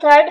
3rd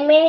MA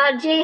RJ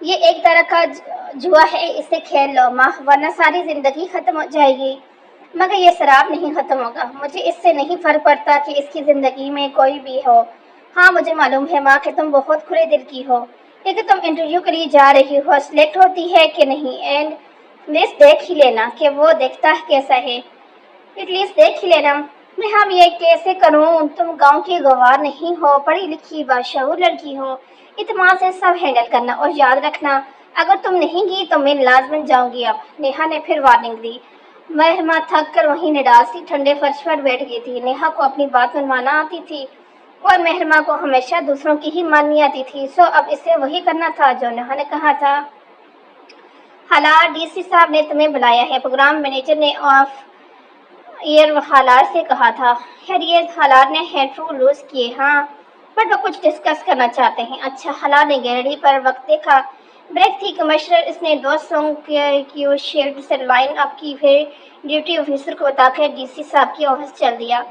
یہ ایک طرح کا جوا ہے، اسے کھیل لو ماں، ورنہ ساری زندگی ختم ہو جائے گی۔ مگر یہ شراب نہیں ختم ہوگا، مجھے اس سے نہیں فرق پڑتا کہ اس کی زندگی میں کوئی بھی ہو۔ ہاں مجھے معلوم ہے ماں کہ تم بہت کھلے دل کی ہو، لیکن تم انٹرویو کے لیے جا رہی ہو، سلیکٹ ہوتی ہے کہ نہیں، اینڈ لیسٹ دیکھ ہی لینا کہ وہ دیکھتا ہے کیسا ہے، ایٹ لیسٹ دیکھ ہی لینا۔ میں ہم یہ کیسے کروں، تم گاؤں کی گوار نہیں ہو، پڑھی لکھی باشعور لڑکی ہو، اعتماد سے سب ہینڈل کرنا، اور یاد رکھنا اگر تم نہیں گی تو میں لازمن جاؤں گی اب۔ نیہا نے پھر وارننگ دی۔ مہرما تھک کر وہیں نڈاس سی ٹھنڈے فرش پر بیٹھ گئی تھی۔ نیہا کو اپنی بات منوانا آتی تھی اور مہرما کو ہمیشہ دوسروں کی ہی ماننی آتی تھی، سو اب اسے وہی کرنا تھا جو نیہا نے کہا تھا۔ حالات ڈی سی صاحب نے تمہیں بلایا ہے، پروگرام مینیجر نے آف ایئر حالات سے کہا تھا۔ خیریت؟ حالات نے ہینڈ فون لوز کیے۔ ہاں بٹ وہ کچھ ڈسکس کرنا چاہتے ہیں۔ اچھا۔ حالات نے گیلری پر وقت دیکھا، بریک تھی۔ کمشنر اس نے دوستوں کی شیڈ سے لائن اپ کی، پھر ڈیوٹی آفیسر کو بتا کر ڈی سی صاحب کے آفس چل دیا۔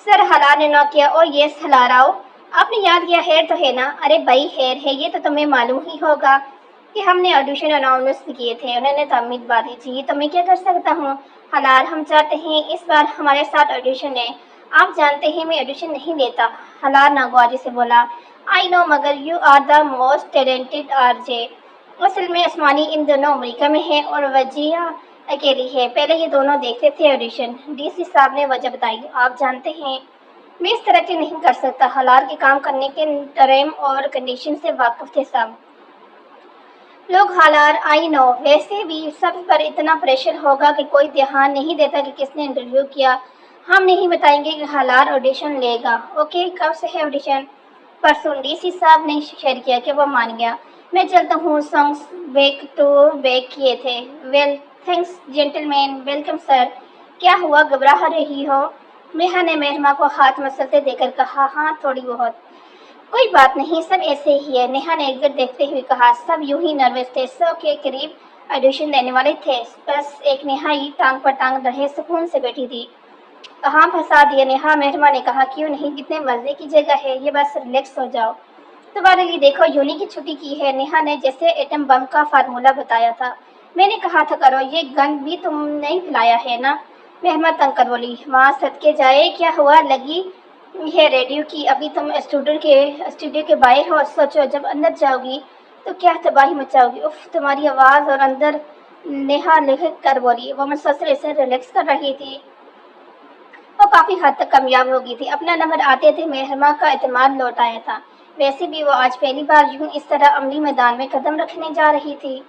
سر حالات نے نوک کیا۔ او یس ہلاراؤ، آپ نے یاد کیا، ہیئر تو ہے نا؟ ارے بھائی ہیئر ہے، یہ تو تمہیں معلوم ہی ہوگا کہ ہم نے آڈیشن اناؤنس کیے تھے۔ انہوں نے تمید بادی۔ جی تو میں کیا کر سکتا ہوں؟ حالات ہم چاہتے ہیں اس بار ہمارے ساتھ آڈیشن ہے۔ آپ جانتے ہیں میں آڈیشن نہیں لیتا، حالات ناگواری سے بولا۔ آئی نو، مگر you are the most talented R J. اصل میں آسمانی ان دونوں امریکہ میں ہے اور وجیہ اکیلی ہے۔ پہلے یہ دونوں دیکھتے تھے آڈیشن۔ ڈی سی صاحب نے وجہ بتائی۔ آپ جانتے ہیں میں اس طرح کے نہیں کر سکتا، حالات کے کام کرنے کے ٹرم اور کنڈیشن سے واقف تھے سب لوگ۔ حالات آئی نو، ویسے بھی سب پر اتنا پریشر ہوگا کہ کوئی دھیان نہیں دیتا کہ کس نے انٹرویو کیا۔ ہم نہیں بتائیں گے کہ حالات آڈیشن لے گا۔ اوکے، کب سے ہے آڈیشن؟ پرسوں۔ ڈی سی صاحب نے شیئر کیا کہ وہ مان گیا۔ میں چلتا ہوں، سانگس بیک ٹو بیک کیے تھے۔ Well thanks gentleman. Welcome sir. کیا ہوا، گھبرا رہی ہو؟ نیہا نے مہرما کو ہاتھ مسلتے دے کر کہا۔ ہاں تھوڑی بہت۔ کوئی بات نہیں، سب ایسے ہی ہے، نیہا نے اگرد دیکھتے ہوئے کہا۔ سب یوں ہی نروس تھے، 100 کے قریب آڈیشن دینے والے تھے، بس ایک نیہا ہی ٹانگ پر ٹانگ رہے سکون سے بیٹھی تھی۔ کہاں پھنسا دیا نیہا؟ مہرما نے کہا۔ کیوں نہیں، کتنے مزے کی جگہ ہے یہ، بس ریلیکس ہو جاؤ۔ تمہارے لیے دیکھو، یونی کی چھٹی کی ہے، نیہا نے جیسے ایٹم بم کا فارمولہ بتایا تھا۔ میں نے کہا تھا کرو، یہ گن بھی تم نے پلایا ہے نا؟ مہرما تنگ کر بولی۔ ماں صدقے جائے، کیا ہوا، لگی ہے ریڈیو کی؟ ابھی تم اسٹوڈیو کے باہر ہو، سوچو جب اندر جاؤ گی تو کیا تباہی مچاؤ گی۔ اف تمہاری آواز، اور اندر نیہا لکھ کر بولی۔ وہ مسلسل اسے ریلیکس کر رہی تھی، وہ کافی حد تک کامیاب ہو گئی تھی، اپنا نمبر آتے تھے مہرما کا اعتماد لوٹ آیا تھا۔ ویسے بھی وہ آج پہلی بار یوں اس طرح عملی میدان میں قدم رکھنے جا رہی تھی۔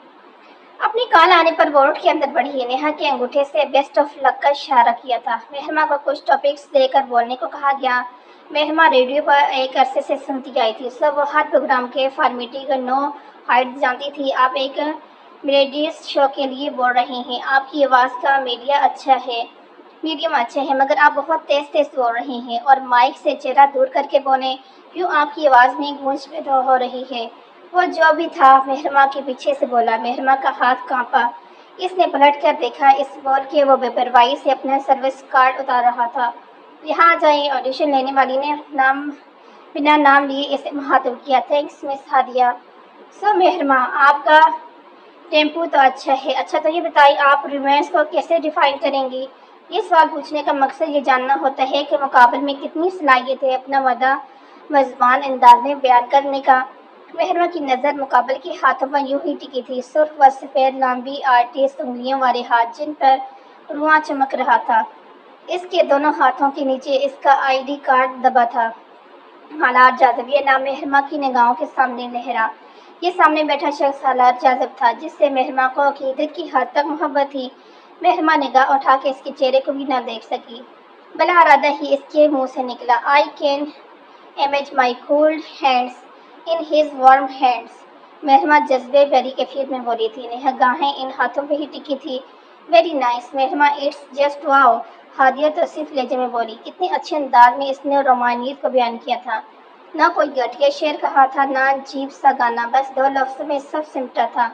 اپنی کال آنے پر بورڈ کے اندر بڑھی، نیہا کے انگوٹھے سے بیسٹ آف لک کا اشارہ کیا تھا۔ مہرما کو کچھ ٹاپکس دے کر بولنے کو کہا گیا۔ مہرما ریڈیو پر ایک عرصے سے سنتی آئی تھی، سو وہ ہر پروگرام کے فارمیٹنگ نو ہائٹ جانتی تھی۔ آپ ایک میڈیس شو کے لیے بول رہی ہیں، آپ کی آواز کا میڈیم اچھا ہے، مگر آپ بہت تیز تیز بول رہی ہیں، اور مائک سے چہرہ دور کر کے بولیں، یوں آپ کی آواز میں گونج پیدا ہو رہی ہے۔ وہ جو بھی تھا مہرما کے پیچھے سے بولا۔ مہرما کا ہاتھ کانپا، اس نے پلٹ کر دیکھا، اس بول کے وہ بے پرواہی سے اپنا سروس کارڈ اتار رہا تھا۔ یہاں آ جائیں۔ آڈیشن لینے والی نے بنا نام لیے اسے مخاطب کیا۔ تھینکس مس ہادیہ۔ سو مہرما، آپ کا ٹیمپو تو اچھا ہے۔ اچھا تو یہ بتائیں، آپ رومانس کو کیسے ڈیفائن کریں گی؟ یہ سوال پوچھنے کا مقصد یہ جاننا ہوتا ہے کہ مقابل میں کتنی صلاحیت ہے اپنا مدہ مضبان انداز میں بیان کرنے کا۔ مہرما کی نظر مقابل کے ہاتھوں پر یوں ہی ٹکی تھی، سرخ و سفید لمبی آرٹسٹ انگلیوں والے ہاتھ جن پر رواں چمک رہا تھا۔ اس کے دونوں ہاتھوں کے نیچے اس کا آئی ڈی کارڈ دبا تھا۔ حالات جاذب، یہ نام مہرما کی نگاہوں کے سامنے لہرا۔ یہ سامنے بیٹھا شخص حالات جاذب تھا، جس سے مہرما کو عقیدت کی حد تک محبت تھی۔ مہرما نگاہ اٹھا کے اس کے چہرے کو بھی نہ دیکھ سکی، بلا ارادہ ہی اس کے منہ سے نکلا، I can image my cold hands in his warm hands. مہرما جذبے بھری کیفیت میں بولی تھی، نگاہیں ان ہاتھوں پہ ہی ٹکی تھی۔ ویری نائس مہرما، اٹس جسٹ واو۔ ہادیہ تو صرف لہجے میں بولی۔ کتنے اچھے انداز میں اس نے رومانیت کو بیان کیا تھا، نہ کوئی گھٹیا شعر کہا تھا، نہ عجیب سا گانا، بس 2 لفظوں میں سب سمٹا تھا۔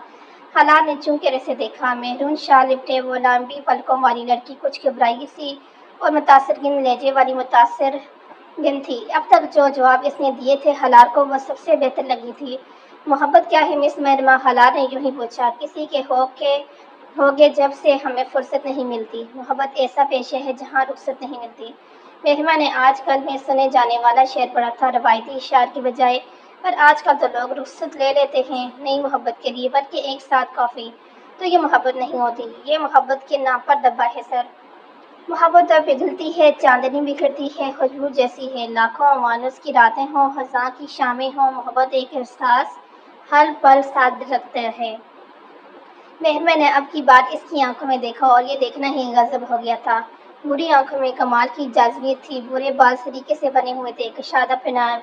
حالات نے چونکہ اسے دیکھا، میرون شال لپٹے وہ لمبی پلکوں والی لڑکی کچھ گھبرائی سی اور متاثر کن لہجے والی متاثر گن تھی۔ اب تک جو جواب اس نے دیے تھے حالات کو وہ سب سے بہتر لگی تھی۔ محبت کیا ہے مس مہرما؟ حلا نے یوں ہی پوچھا۔ کسی کے ہوگے جب سے ہمیں فرصت نہیں ملتی۔ محبت ایسا پیشہ ہے جہاں رخصت نہیں ملتی۔ مہرما نے آج کل میں سنے جانے والا شعر پڑھا تھا، روایتی اشعار کی بجائے، پر آج کل تو لوگ رخصت لے لیتے ہیں نئی محبت کے لیے، بلکہ ایک ساتھ کافی۔ تو یہ محبت نہیں ہوتی، یہ محبت کے نام پر دبا ہے سر۔ محبت تو پگھلتی ہے، چاندنی بکھرتی ہے، خوشبو جیسی ہے، لاکھوں مانوس کی راتیں ہوں، خزاں کی شامیں ہوں، محبت ایک احساس ہر پل ساتھ رکھتے ہے۔ مہرما نے اب کی بات اس کی آنکھوں میں دیکھا اور یہ دیکھنا ہی غضب ہو گیا تھا۔ بری آنکھوں میں کمال کی جاذبیت تھی، برے بال سلیقے سے بنے ہوئے تھے، کشادہ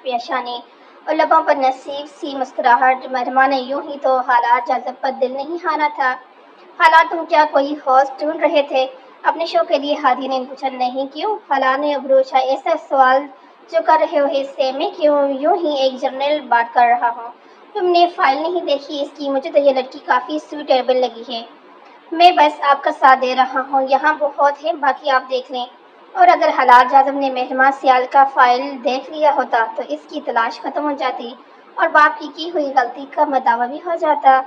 پیشانی اور لبوں پر نصیب سی مسکراہٹ۔ مہرما نے یوں ہی تو حالات جذب پر دل نہیں ہارا تھا۔ حالات تم کیا کوئی حوض ڈھونڈ رہے تھے؟ اپنے شو کے لیے ہادی نے پوچھا۔ نہیں، کیوں؟ حلا نے ابروچا۔ ایسا سوال جو کر رہے ہو اس سے میں کیوں یوں ہی ایک جنرل بات کر رہا ہوں؟ تم نے فائل نہیں دیکھی اس کی؟ مجھے تو یہ لڑکی کافی سوٹیبل لگی ہے۔ میں بس آپ کا ساتھ دے رہا ہوں، یہاں بہت ہے، باقی آپ دیکھ لیں۔ اور اگر حالات جاذب نے مہرما سیال کا فائل دیکھ لیا ہوتا تو اس کی تلاش ختم ہو جاتی اور باپ کی ہوئی غلطی کا مداوع بھی ہو جاتا۔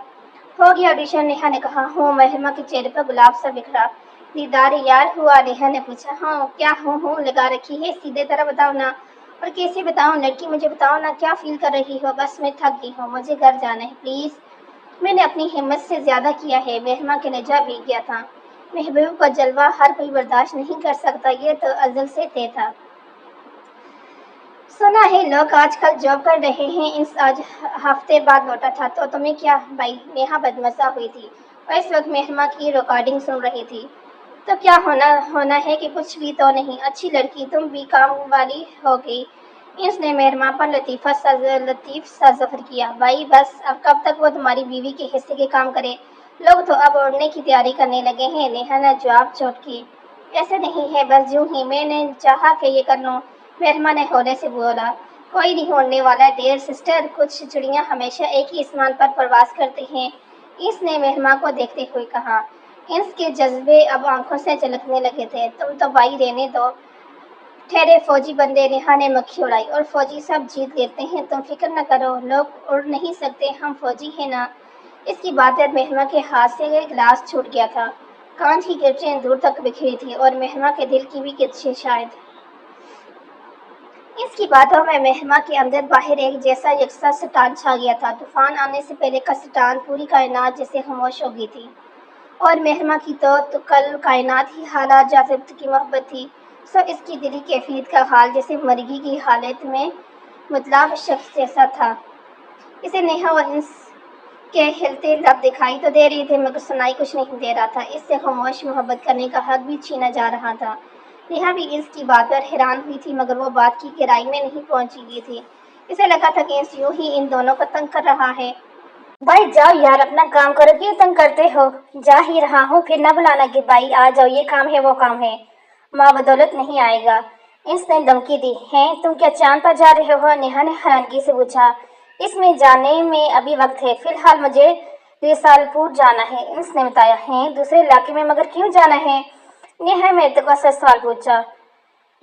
ہو گیا آڈیشن؟ نیہا نے کہا۔ ہوں۔ مہرما کے چہرے پر گلاب سا بکھرا۔ دیدار یار ہوا؟ نیہا نے پوچھا۔ ہاں، کیا ہوں لگا رکھی ہے؟ سیدھے طرح بتاؤ نا۔ اور کیسے بتاؤں لڑکی؟ مجھے بتاؤ نا، کیا فیل کر رہی ہو؟ بس میں تھک گئی ہوں، مجھے گھر جانا ہے پلیز۔ میں نے اپنی ہمت سے زیادہ کیا ہے۔ مہرما کے لہجہ بھیگ گیا تھا۔ محبوب کا جلوہ ہر کوئی برداشت نہیں کر سکتا، یہ تو ازل سے طے تھا۔ سنا ہے لوگ آج کل جاب کر رہے ہیں، انس آج ہفتے بعد لوٹا تھا، تو تمہیں کیا بھائی؟ نیہا بدمزہ ہوئی تھی اور اس وقت مہرما کی ریکارڈنگ سن رہی تھی۔ تو کیا ہونا ہے کہ کچھ بھی تو نہیں، اچھی لڑکی، تم بھی کام والی ہو گئی۔ انس نے مہرما پر لطیف سا ظفر کیا۔ بھائی بس، اب کب تک وہ تمہاری بیوی کے حصے کے کام کرے؟ لوگ تو اب اڑنے کی تیاری کرنے لگے ہیں۔ نیہا نے جواب چوٹ کی۔ ایسے نہیں ہے، بس یوں ہی میں نے چاہا کہ یہ کر لوں۔ مہرما نے ہولے سے بولا۔ کوئی نہیں اڑنے والا ڈیئر سسٹر، کچھ چڑیاں ہمیشہ ایک ہی آسمان پر پرواز کرتی ہیں، انس نے مہرما کو دیکھتے ہوئے کہا۔ انس کے جذبے اب آنکھوں سے جھلکنے لگے تھے۔ تم تو بھائی رہنے دو، ٹھہرے فوجی بندے، نیہا نے مکھی اڑائی۔ اور فوجی سب جیت لیتے ہیں، تم فکر نہ کرو، لوگ اڑ نہیں سکتے، ہم فوجی ہیں نا۔ اس کی بات مہرما کے ہاتھ سے گلاس چھوٹ گیا تھا، کانچ کی کرچیں دور تک بکھری تھی اور مہرما کے دل کی بھی کرچیں شاید۔ اس کی باتوں میں مہرما کے اندر باہر ایک جیسا یکساں سٹان چھا گیا تھا، طوفان آنے سے پہلے کا سٹان، پوری کائنات جیسے خاموش ہو گئی تھی۔ اور مہرما کی تو کل کائنات ہی حالات جاذب کی محبت تھی، سو اس کی دلی کیفیت کا حال جیسے مرگی کی حالت میں مطلب شخص جیسا تھا۔ اسے نیہا اور انس کے ہلتے لب دکھائی تو دے رہے تھے مگر سنائی کچھ نہیں دے رہا تھا، اس سے خاموش محبت کرنے کا حق بھی چھینا جا رہا تھا۔ نیہا بھی انس کی بات پر حیران ہوئی تھی مگر وہ بات کی گہرائی میں نہیں پہنچی گئی تھی۔ اسے لگا تھا کہ انس یوں ہی ان دونوں کو تنگ کر رہا ہے۔ بھائی جاؤ یار، اپنا کام کرو، کیوں تنگ کرتے ہو؟ جا ہی رہا ہوں، پھر نہ بلانا کہ بھائی آ جاؤ، یہ کام ہے وہ کام ہے، ماں بدولت نہیں آئے گا۔ انس نے دھمکی دی۔ ہیں تم کیا چاند پر جا رہے ہو؟ نیہا نے حیرانگی سے پوچھا۔ اس میں جانے میں ابھی وقت ہے، فی الحال مجھے رسال پور جانا ہے، انس نے بتایا۔ ہیں دوسرے علاقے میں؟ مگر کیوں جانا ہے؟ نیہا میں تو سے سوال پوچھا۔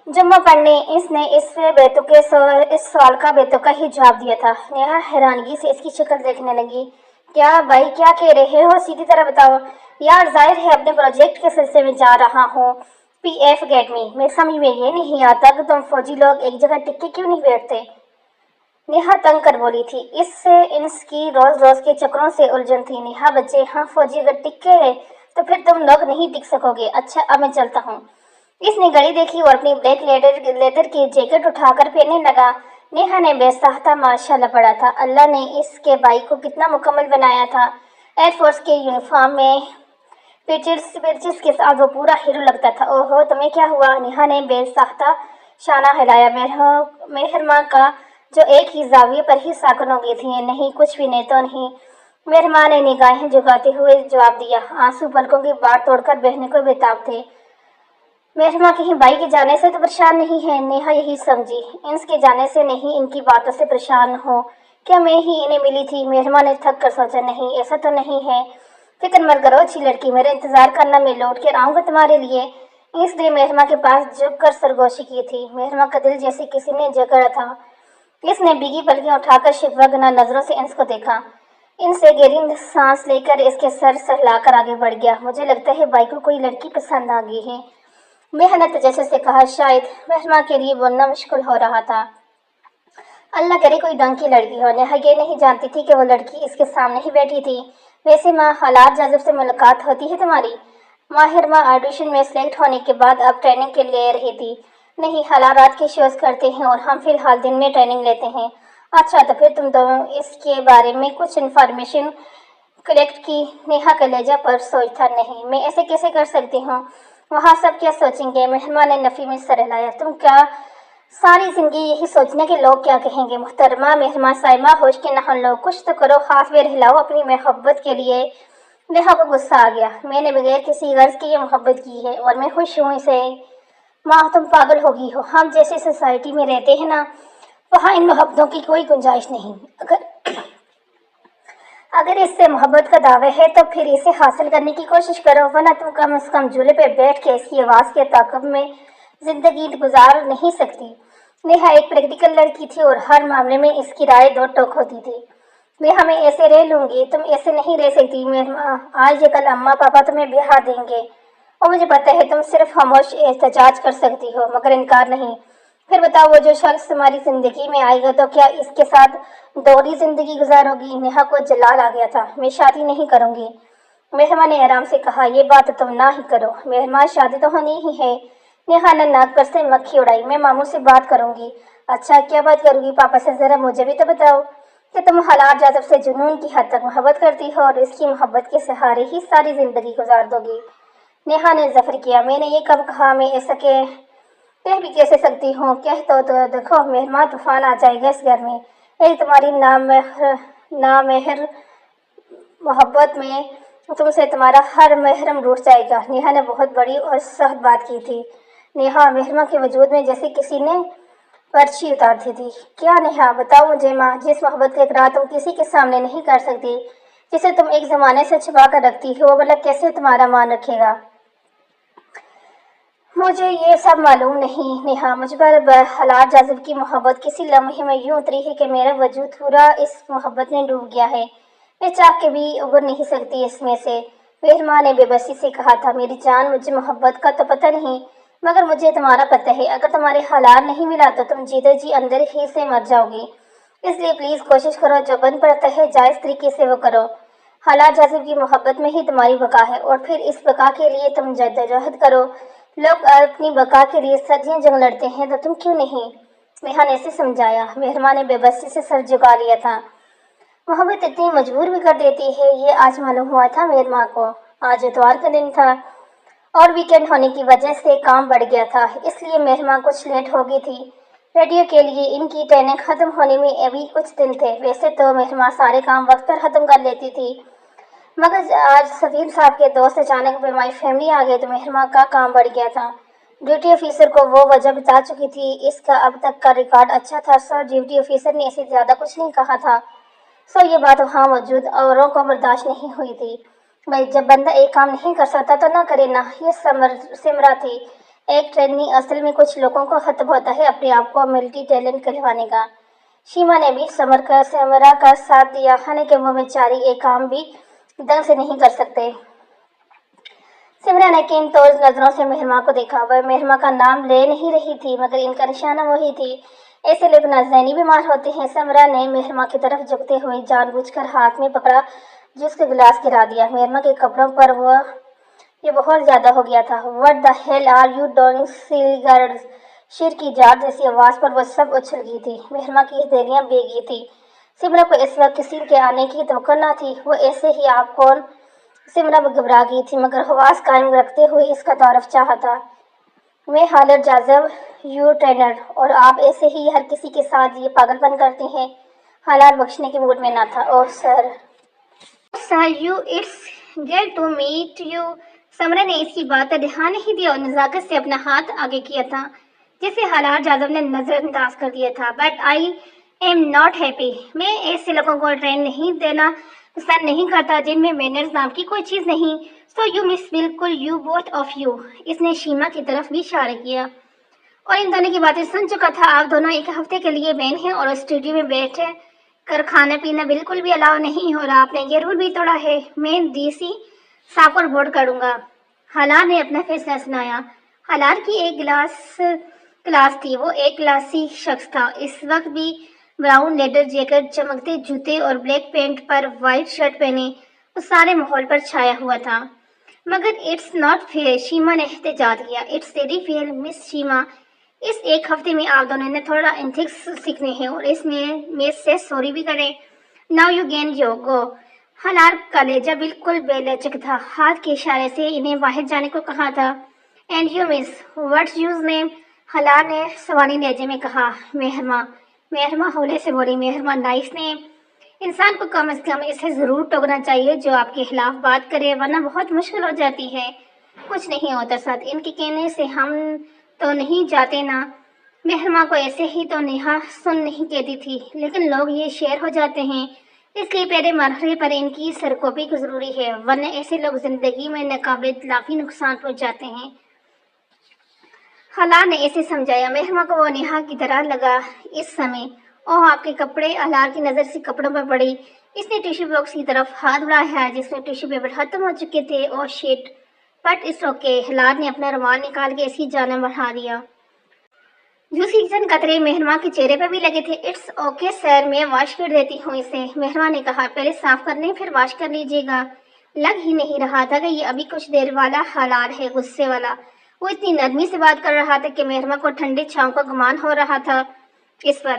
جمعہ پڑھنے، انس نے اس سوال کا بے تکا ہی جواب دیا تھا۔ نیہا حیرانگی سے اس کی شکل دیکھنے لگی۔ کیا بھائی کیا کہہ رہے ہو؟ سیدھی طرح بتاؤ۔ یار ظاہر ہے اپنے پروجیکٹ کے سلسلے میں جا رہا ہوں پی ایف اکیڈمی میں، سمجھ میں یہ نہیں آتا کہ تم فوجی لوگ ایک جگہ ٹکے کیوں نہیں بیٹھتے؟ نیہا تنگ کر بولی تھی۔ اس سے انس کی روز روز کے چکروں سے الجھن تھی۔ نیہا بچے، ہاں فوجی اگر ٹکے گئے تو پھر تم لوگ نہیں ٹک سکو گے۔ اچھا اب میں چلتا ہوں۔ اس نے گھڑی دیکھی اور اپنی بلیک لیدر کی جیکٹ اٹھا کر پہننے لگا۔ نیہا نے بے ساختہ ماشاءاللہ پڑھا تھا، اللہ نے اس کے بھائی کو کتنا مکمل بنایا تھا۔ ایئر فورس کے یونیفارم میں پیچز کے ساتھ وہ پورا ہیرو لگتا تھا۔ اوہو تمہیں کیا ہوا؟ نیہا نے بے ساختہ شانہ ہلایا۔ مہرما کا جو ایک ہی زاویے پر ہی ساکن ہو گئی تھی۔ نہیں کچھ بھی نہیں تو نہیں، مہرما نے نگاہیں جھکاتے ہوئے جواب دیا۔ آنسو پلکوں کی باڑ توڑ کر بہنے کو بےتاب تھے۔ مہرما کہیں بھائی کے جانے سے تو پریشان نہیں ہے؟ نیہا یہی سمجھی، انس کے جانے سے نہیں، ان کی باتوں سے پریشان ہوں۔ کیا میں ہی انہیں ملی تھی؟ مہرما نے تھک کر سوچا۔ نہیں ایسا تو نہیں ہے، فکر مت کرو اچھی لڑکی، میرا انتظار کرنا، میں لوٹ کر آؤں گا تمہارے لیے۔ انس نے مہرما کے پاس جھک کر سرگوشی کی تھی۔ مہرما کا دل جیسے کسی نے جکڑا تھا۔ اس نے بھیگی پلکیں اٹھا کر شکوہ گنا نظروں سے انس کو دیکھا۔ ان سے گہری سانس لے کر اس کے سر سہلا کر آگے بڑھ گیا۔ مجھے لگتا ہے بھائی کو کوئی لڑکی پسند آ گئی ہے۔ میں نے تجسس سے کہا، شاید۔ مہرما کے لیے بولنا مشکل ہو رہا تھا۔ اللہ کرے کوئی ڈھنگ کی لڑکی ہو۔ نیہا یہ نہیں جانتی تھی کہ وہ لڑکی اس کے سامنے ہی بیٹھی تھی۔ ویسے ماں، حالات جذب سے ملاقات ہوتی ہے تمہاری؟ ماہرماں آڈیشن میں سلیکٹ ہونے کے بعد اب ٹریننگ کے لے رہی تھی۔ نہیں، حالات کے شوز کرتے ہیں اور ہم فی الحال دن میں ٹریننگ لیتے ہیں۔ اچھا، تو پھر تم دونوں اس کے بارے میں کچھ انفارمیشن کلیکٹ کی؟ نیہا کا لہجہ پر سوچ تھا۔ نہیں، میں ایسے کیسے کر سکتی ہوں؟ وہاں سب کیا سوچیں گے؟ مہرماں نے نفی میں سر ہلایا۔ تم کیا ساری زندگی یہی سوچنا کہ لوگ کیا کہیں گے؟ محترمہ مہرماں صائمہ، ہوش کے نہن لو، کچھ تو کرو، ہاتھ میں ہلاؤ اپنی محبت کے لیے۔ نیہا کو غصہ آ گیا۔ میں نے بغیر کسی غرض کے یہ محبت کی ہے اور میں خوش ہوں اسے۔ ماں، تم پاگل ہو گئی ہو۔ ہم جیسی سوسائٹی میں رہتے ہیں نا، وہاں ان محبتوں کی کوئی گنجائش نہیں۔ اگر اس سے محبت کا دعویٰ ہے تو پھر اسے حاصل کرنے کی کوشش کرو، ورنہ تم کم از کم جھولے پہ بیٹھ کے اس کی آواز کے تعاقب میں زندگی گزار نہیں سکتی۔ نیہا ایک پریکٹیکل لڑکی تھی اور ہر معاملے میں اس کی رائے دو ٹوک ہوتی تھی۔ نیہا، میں ایسے رہ لوں گی، تم ایسے نہیں رہ سکتی۔ آج یا کل اماں پاپا تمہیں بیاہ دیں گے اور مجھے پتہ ہے تم صرف خاموش احتجاج کر سکتی ہو مگر انکار نہیں۔ پھر بتاؤ، وہ جو شخص تمہاری زندگی میں آئے گا تو کیا اس کے ساتھ دوہری زندگی گزارو گی؟ نیہا کو جلال آ گیا تھا۔ میں شادی نہیں کروں گی، مہرماں نے آرام سے کہا۔ یہ بات تم نہ ہی کرو مہرماں، شادی تو ہونی ہی ہے۔ نیہا نے ناک پر سے مکھی اڑائی۔ میں ماموں سے بات کروں گی۔ اچھا، کیا بات کروں گی؟ پاپا سے ذرا مجھے بھی تو بتاؤ کہ تم حالات جذب سے جنون کی حد تک محبت کرتی ہو اور اس کی محبت کے سہارے ہی ساری زندگی گزار دو گی۔ نیہا نے ظفر کیا۔ میں نے یہ کب کہا؟ میں ایسا کہہ بھی کیسے سکتی ہوں؟ کہہ تو دیکھو مہرماں، طوفان آ جائے گا اس گھر میں۔ ایک تمہاری نامہر محبت میں تم سے تمہارا ہر محرم روٹھ جائے گا۔ نیہا نے بہت بڑی اور سخت بات کی تھی۔ نیہا، مہرماں کے وجود میں جیسے کسی نے پرچھی اتار دی تھی۔ کیا نیہا؟ بتاؤ مجھے ماں، جس محبت کا اقرار تم کسی کے سامنے نہیں کر سکتی، جسے تم ایک زمانے سے چھپا کر رکھتی ہو، وہ بھلا کیسے تمہارا مان رکھے گا؟ مجھے یہ سب معلوم نہیں نیہا، مجھ پر حالات جذب کی محبت کسی لمحے میں یوں اتری ہے کہ میرا وجود پورا اس محبت میں ڈوب گیا ہے۔ میں چاہ کے بھی ابھر نہیں سکتی اس میں سے۔ مہرماں نے بے بسی سے کہا تھا۔ میری جان، مجھے محبت کا تو پتہ نہیں مگر مجھے تمہارا پتہ ہے۔ اگر تمہارے حالات نہیں ملا تو تم جیتے جی اندر ہی سے مر جاؤ گی۔ اس لیے پلیز کوشش کرو، جو بن پڑتا ہے جائز طریقے سے وہ کرو۔ حالات جذب کی محبت میں ہی تمہاری بقا ہے اور پھر اس بقا کے لیے تم جدوجہد کرو۔ لوگ اپنی بقا کے لیے صدیاں جنگ لڑتے ہیں تو تم کیوں نہیں؟ نیہا نے اسے سمجھایا۔ مہرماں نے بے بسی سے سر جھکا لیا تھا۔ محبت اتنی مجبور بھی کر دیتی ہے، یہ آج معلوم ہوا تھا مہرماں کو۔ آج اتوار کا دن تھا اور ویکینڈ ہونے کی وجہ سے کام بڑھ گیا تھا، اس لیے مہرماں کچھ لیٹ ہو گئی تھی۔ ریڈیو کے لیے ان کی ٹریننگ ختم ہونے میں ابھی کچھ دن تھے۔ ویسے تو مہرماں سارے کام وقت پر ختم کر لیتی تھی مگر آج سفیر صاحب کے دوست اچانک بیماری فیملی آ گئے تو مہرماں کا کام بڑھ گیا تھا۔ ڈیوٹی آفیسر کو وہ وجہ بتا چکی تھی۔ اس کا اب تک کا ریکارڈ اچھا تھا، سو ڈیوٹی آفیسر نے اسے زیادہ کچھ نہیں کہا تھا۔ سو یہ بات وہاں موجود اوروں کو برداشت نہیں ہوئی تھی۔ بھائی، جب بندہ ایک کام نہیں کر سکتا تو نہ کرے نا۔ یہ سمرا تھی، ایک ٹرینی۔ اصل میں کچھ لوگوں کو خطب ہوتا ہے اپنے آپ کو ملٹی ٹیلنٹ کہلوانے کا۔ شیما نے بھی سمرا کا ساتھ دیا۔ کھانے کے منہ میں چاری، ایک کام بھی ڈنگ سے نہیں کر سکتے۔ سمرا نے کین طور نظروں سے مہرماں کو دیکھا۔ وہ مہرماں کا نام لے نہیں رہی تھی مگر ان کا نشانہ وہی تھی۔ ایسے لوگ نہ ذہنی بیمار ہوتے ہیں۔ سمرا نے مہرماں کی طرف جھکتے ہوئے جان بوجھ کر ہاتھ میں پکڑا جوس کا گلاس گرا دیا۔ مہرماں کے کپڑوں پر یہ بہت زیادہ ہو گیا تھا۔ "What the hell are you doing, silly girls?" شیر کی جات جیسی آواز پر وہ سب اچھل گئی تھی۔ مہرماں کی ہتھیلیاں بھیگ گئی تھی۔ سمرا کو اس وقت کسی کے آنے کی توقع نہ تھی۔ وہ ایسے ہی آپ کون؟ سمرا گھبرا گئی تھی مگر حواس قائم رکھتے ہوئے اس کا تعارف چاہا تھا۔ "میں حالات جذب یور ٹرینر، اور آپ ایسے ہی ہر کسی کے ساتھ یہ پاگل پن کرتے ہیں۔ حالات بخشنے کے موڈ میں نہ تھا۔ "Oh sir you, it's glad to meet you." سمرا نے اس کی بات پر دھیان نہیں دیا اور نزاکت سے اپنا ہاتھ آگے کیا تھا جسے حالات جذب نے نظر انداز کر دیا تھا۔ "But I am not happy." میں ایسے لوگوں کو ٹرین نہیں دینا پسند نہیں کرتا جن میں مینرز نام کی کوئی چیز نہیں۔ "سو یو مس، بالکل، یو بوتھ آف یو." اس نے شیما کی طرف بھی اشارہ کیا۔ اور ان دونوں کی باتیں سن چکا تھا. آپ دونوں ایک ہفتے کے لیے بین ہیں اور اسٹوڈیو میں بیٹھ کر کھانا پینا بالکل بھی الاؤ نہیں ہو رہا. آپ نے یہ رول بھی توڑا ہے. میں ڈی سی صاحب کو رپورٹ کروں گا. ہلار نے اپنا فیصلہ سنایا. ہلار کی ایک کلاس تھی. وہ ایک کلاسی شخص تھا. اس وقت بھی براؤن لیدر جیکٹ, چمکتے جوتے اور بلیک پینٹ پر وائٹ شرٹ پہنے وہ سارے ماحول پر چھایا ہوا تھا. مگر اٹس ناٹ فیئر, شیما نے احتجاج کیا. اٹس ویری فیئر مس شیما. اس ایک ہفتے میں آپ دونوں نے تھوڑا ایتھکس سیکھنے ہیں اور اس میں سے سوری بھی کریں. Now you gain you go. ہلار کا لہجہ بالکل بے لچک تھا. ہاتھ کے اشارے سے انہیں باہر جانے کو کہا تھا. And you miss what's yours name. ہلار نے سوانی لہجے میں کہا. مہرما. مہرما ہولے سے بولی. مہرما نائس نیم. انسان کو کم از کم اسے ضرور ٹوکنا چاہیے جو آپ کے خلاف بات کرے, ورنہ بہت مشکل ہو جاتی ہے. کچھ نہیں ہوتا سر, ان کے کہنے سے ہم تو نہیں جاتے نا. مہرما کو ایسے ہی تو نیہا سن نہیں کہتی تھی, لیکن لوگ یہ شیر ہو جاتے ہیں, اس لیے پہلے مرحلے پر ان کی سرکوبی ضروری ہے, ورنہ ایسے لوگ زندگی میں ناقابل تلافی نقصان پہنچ جاتے ہیں. ہلار نے ایسے سمجھایا. مہرما کو وہ نیہا کی طرح لگا اس سمے. اوہ آپ کے کپڑے. ہلار کی نظر سے کپڑوں پر پڑی. اس نے ٹیشو باکس کی طرف ہاتھ بڑھایا جس میں ٹیشو پیپر ختم ہو چکے تھے. اوہ شیٹ, بٹ اٹس اوکے. ہلار نے اپنا رومال نکال کے اس کی جانب بڑھا دیا. جوسی چند قطرے مہرما کے چہرے پر بھی لگے تھے. اٹس اوکے سر, میں واش کر دیتی ہوں اسے. مہرما نے کہا. پہلے صاف کر لیں پھر واش کر لیجیے گا. لگ ہی نہیں رہا تھا کہ یہ ابھی کچھ دیر والا ہلار ہے, غصے والا. وہ اتنی نرمی سے بات کر رہا تھا کہ مہرما کو ٹھنڈے چھاؤں کا گمان ہو رہا تھا. اس پر